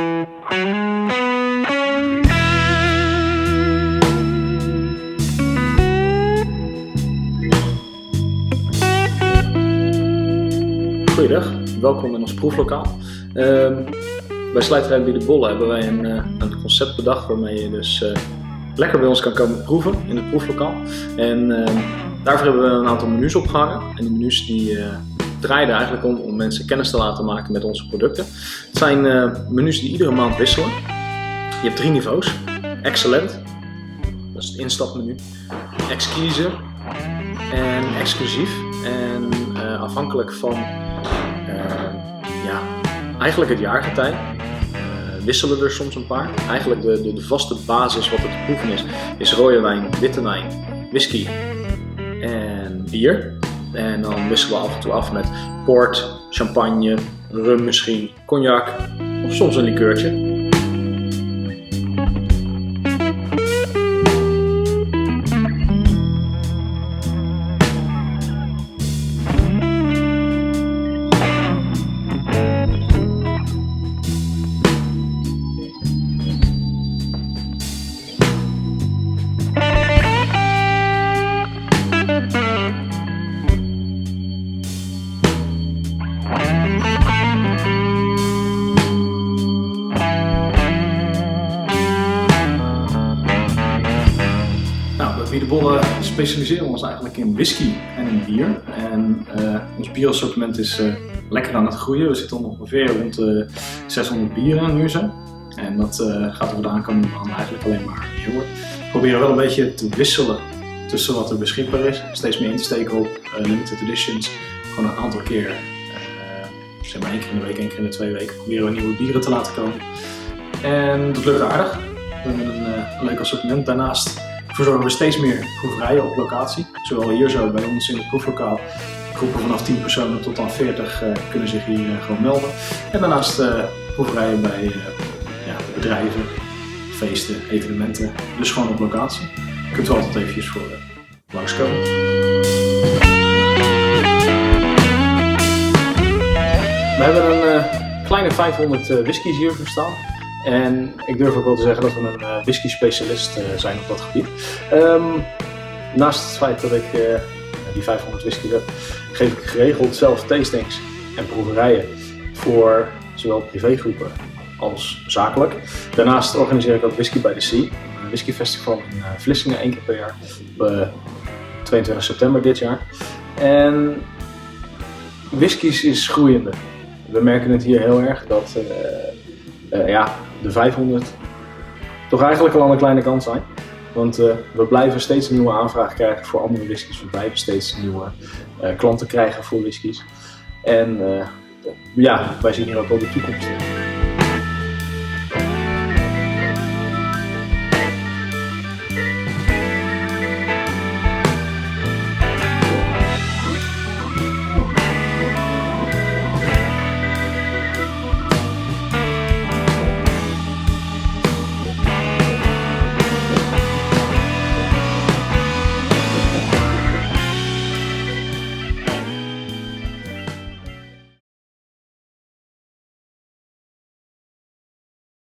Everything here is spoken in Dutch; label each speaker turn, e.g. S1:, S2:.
S1: Goeiedag, welkom in ons proeflokaal. Bij Slijterij Bij de Bolle hebben wij een concept bedacht waarmee je dus lekker bij ons kan komen proeven in het proeflokaal. En daarvoor hebben we een aantal menus opgehangen. En die menus die draaien eigenlijk om mensen kennis te laten maken met onze producten. Het zijn menus die iedere maand wisselen. Je hebt 3 niveaus. Excellent, dat is het instapmenu. Exquise en exclusief. En afhankelijk van eigenlijk het jaargetij wisselen er soms een paar. Eigenlijk de vaste basis wat er te proeven is rode wijn, witte wijn, whisky en bier. En dan wisselen we af en toe af met port, champagne, rum misschien, cognac of soms een likeurtje. Bij de Bolle specialiseren we ons eigenlijk in whisky en in bier. En ons bierassortiment is lekker aan het groeien. We zitten ongeveer rond de 600 bieren nu zo. En dat gaat over de aankomende maanden eigenlijk alleen maar meer worden. We proberen wel een beetje te wisselen tussen wat er beschikbaar is. Steeds meer in te steken op limited editions. Gewoon een aantal keer, zeg maar 1 keer in de week, 1 keer in de 2 weken, proberen we nieuwe bieren te laten komen. En dat lukt aardig. We hebben een leuk assortiment. Daarnaast verzorgen we steeds meer proeverijen op locatie. Zowel hier zo bij ons in het proeflokaal. Groepen vanaf 10 personen tot dan 40 kunnen zich hier gewoon melden. En daarnaast proeverijen bij bedrijven, feesten, evenementen. Dus gewoon op locatie. Je kunt er altijd eventjes voor langskomen. We hebben een kleine 500 whiskies hier staan. En ik durf ook wel te zeggen dat we een whisky specialist zijn op dat gebied. Naast het feit dat ik die 500 whiskies heb, geef ik geregeld zelf tastings en proeverijen voor zowel privégroepen als zakelijk. Daarnaast organiseer ik ook Whisky by the Sea, een whiskyfestival in Vlissingen 1 keer per jaar op 22 september dit jaar. En whiskies is groeiende. We merken het hier heel erg dat de 500 toch eigenlijk al aan de kleine kant zijn. Want we blijven steeds nieuwe aanvragen krijgen voor andere whiskies. We blijven steeds nieuwe klanten krijgen voor whiskies. En wij zien hier ook wel de toekomst in.